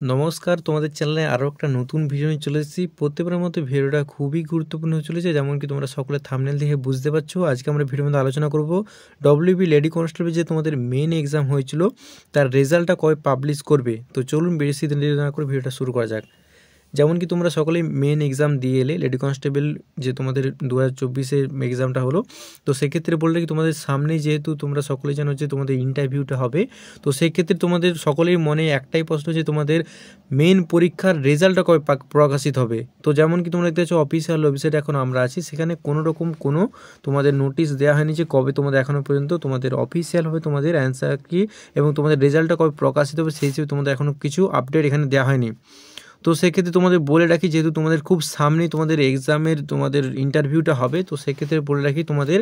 নমস্কার, তোমাদের চ্যানেলে আরও একটা নতুন ভিডিও নিয়ে চলে এসেছি। প্রত্যেকবারের মতো ভিডিওটা খুবই গুরুত্বপূর্ণ হয়ে চলেছে, যেমন কি তোমরা সকলে থাম্বনেল দেখে বুঝতে পারছো। আজকে আমরা ভিডিওর মধ্যে আলোচনা করব ডব্লিউবি লেডি কনস্টেবল যে তোমাদের মেন এক্সাম হয়েছিল তার রেজাল্টটা কবে পাবলিশ করবে। তো চলুন বেশি দেরি না করে ভিডিওটা শুরু করা যাক। যেমন কি তোমরা সকলেই মেন এক্সাম দিয়ে এলে লেডি কনস্টেবল যে তোমাদের 2024-এর এক্সামটা হলো। তো সেক্ষেত্রে বললে কি তোমাদের সামনেই যেহেতু তোমরা সকলেই জানো যে তোমাদের ইন্টারভিউটা হবে, তো সেক্ষেত্রে তোমাদের সকলের মনে একটাই প্রশ্ন যে তোমাদের মেন পরীক্ষার রেজাল্টটা কবে প্রকাশিত হবে। তো যেমন কি তোমরা দেখতে পাচ্ছ অফিসিয়াল ওয়েবসাইটে এখন আমরা আছি, সেখানে কোনো রকম কোনো তোমাদের নোটিশ দেওয়া হয়নি যে কবে তোমাদের এখনও পর্যন্ত তোমাদের অফিসিয়াল হবে তোমাদের অ্যান্সার কি এবং তোমাদের রেজাল্টটা কবে প্রকাশিত হবে সেই হিসেবে তোমাদের এখনও কিছু আপডেট এখানে দেওয়া হয়নি। তো সেক্ষেত্রে তোমাদের বলে রাখি, যেহেতু তোমাদের খুব সামনেই তোমাদের এক্সামের তোমাদের ইন্টারভিউটা হবে, তো সেক্ষেত্রে বলে রাখি তোমাদের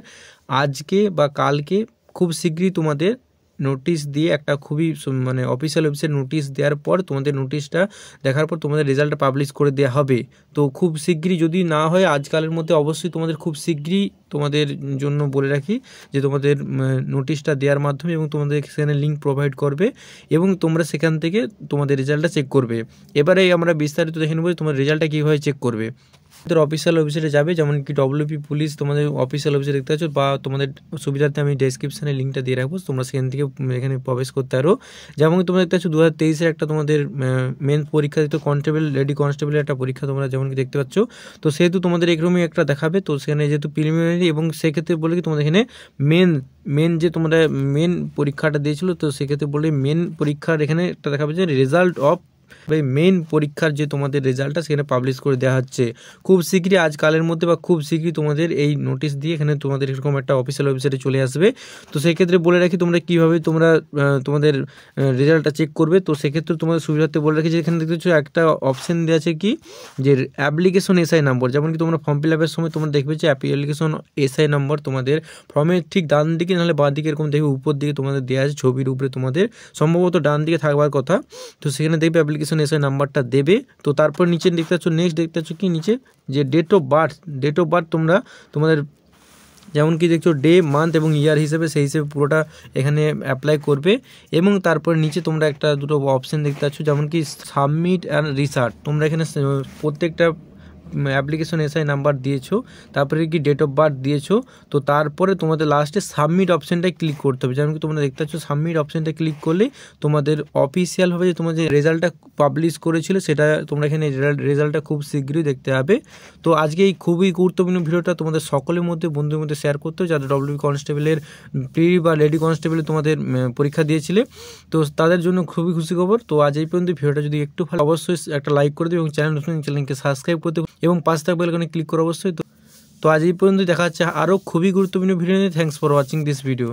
আজকে বা কালকে খুব শীঘ্রই তোমাদের নোটিশ দিয়ে একটা খুবই মানে অফিসিয়াল ওয়েবসাইট নোটিশ দেওয়ার পর তোমাদের নোটিশটা দেখার পর তোমাদের রেজাল্টটা পাবলিশ করে দেওয়া হবে। তো খুব শীঘ্রই, যদি না হয় আজকালের মধ্যে, অবশ্যই তোমাদের খুব শীঘ্রই তোমাদের জন্য বলে রাখি যে তোমাদের নোটিশটা দেওয়ার মাধ্যমে এবং তোমাদের সেখানে লিঙ্ক প্রোভাইড করবে এবং তোমরা সেখান থেকে তোমাদের রেজাল্টটা চেক করবে। এবারে আমরা বিস্তারিত দেখে নেব তোমার রেজাল্টটা কীভাবে চেক করবে। তোমাদের অফিসিয়াল ওয়েবসাইটে যাবে, যেমন কি ডব্লিউপি পুলিশ তোমাদের অফিসিয়াল ওয়েবসাইট দেখতে পাচ্ছ, বা তোমাদের সুবিধার্থে আমি ডেসক্রিপশানে লিঙ্কটা দিয়ে রাখবো, তোমরা সেখান থেকে এখানে প্রবেশ করতে পারো। যেমন তোমরা দেখতে পাচ্ছ 2023-এর একটা তোমাদের মেন পরীক্ষা দিত কনস্টেবল লেডি কনস্টেবলের একটা পরীক্ষা তোমরা যেমন কি দেখতে পাচ্ছ। তো সেহেতু তোমাদের এরকমই একটা দেখাবে। তো সেখানে যেহেতু প্রিলিমিনারি এবং সেক্ষেত্রে বলে কি তোমাদের এখানে মেন যে তোমরা মেন পরীক্ষাটা দিয়েছিল, তো সেক্ষেত্রে বলে মেন পরীক্ষার এখানে একটা দেখাবে যে রেজাল্ট অফ মেন পরীক্ষার যে তোমাদের রেজাল্টটা সেখানে পাবলিশ করে দেওয়া হচ্ছে খুব শীঘ্রই, আজকালের মধ্যে বা খুব শীঘ্রই তোমাদের এই নোটিশ দিয়ে এখানে তোমাদের এরকম একটা অফিসিয়াল ওয়েবসাইটে চলে আসবে। তো সেক্ষেত্রে বলে রাখি তোমরা কীভাবে তোমরা তোমাদের রেজাল্টটা চেক করবে। তো সেক্ষেত্রে তোমাদের সুবিধার্থে বলে রাখি যে এখানে দেখতে পাচ্ছ একটা অপশান দেওয়া আছে কি যে অ্যাপ্লিকেশন এসআই নম্বর। যেমন কি তোমরা ফর্ম ফিল আপের সময় তোমরা দেখবে যে অ্যাপ্লিকেশন এসআই নম্বর তোমাদের ফর্মের ঠিক ডান দিকে নাহলে বাঁ দিকে এরকম দেখবে উপর দিকে তোমাদের দেওয়া আছে ছবির উপরে, তোমাদের সম্ভবত ডান দিকে থাকবার কথা। তো সেখানে দেখবে অ্যাপ্লিকেশন এসআই নাম্বারটা দেবে। তো তারপর নিচে দেখতে পাচ্ছ নেক্সট দেখতে পাচ্ছ কি নিচে যে ডেট অফ বার্থ তোমরা তোমাদের যেমন কি দেখছো ডে মান্থ এবং ইয়ার হিসেবে সেই হিসেবে পুরোটা এখানে অ্যাপ্লাই করবে। এবং তারপর নিচে তোমরা একটা দুটো অপশান দেখতে পাচ্ছ, যেমন কি সাবমিট অ্যান্ড রিসার্ট। তোমরা এখানে প্রত্যেকটা অ্যাপ্লিকেশন এসআই নাম্বার দিয়েছো, তারপরে কি ডেট অফ বার্থ দিয়েছো। তো তারপরে তোমাদের লাস্টে সাবমিট অপশানটাই ক্লিক করতে হবে। যেমন কি তোমরা দেখতে পাচ্ছ সাবমিট অপশানটা ক্লিক করলে তোমাদের অফিসিয়ালভাবে যে তোমাদের যে রেজাল্টটা পাবলিশ করেছিল সেটা তোমরা এখানে রেজাল্টটা খুব শীঘ্রই দেখতে পাবে। তো আজকে এই খুবই গুরুত্বপূর্ণ ভিডিওটা তোমাদের সকলের মধ্যে বন্ধুদের মধ্যে শেয়ার করতে হবে যারা ডব্লিউবি কনস্টেবলের প্রি বা লেডি কনস্টেবলের তোমাদের পরীক্ষা দিয়েছিলে, তো তাদের জন্য খুবই খুশি খবর। তো আজ এই পর্যন্ত ভিডিওটা যদি একটু ভালো অবশ্যই একটা লাইক করে দেবে এবং চ্যানেলকে সাবস্ক্রাইব করতে এবং পাশে থাকা বেল আইকনে ক্লিক করো অবশ্যই। তো আজ এই পর্যন্ত দেখা যাচ্ছে আরও খুবই গুরুত্বপূর্ণ ভিডিও নিয়ে। Thanks for watching this video.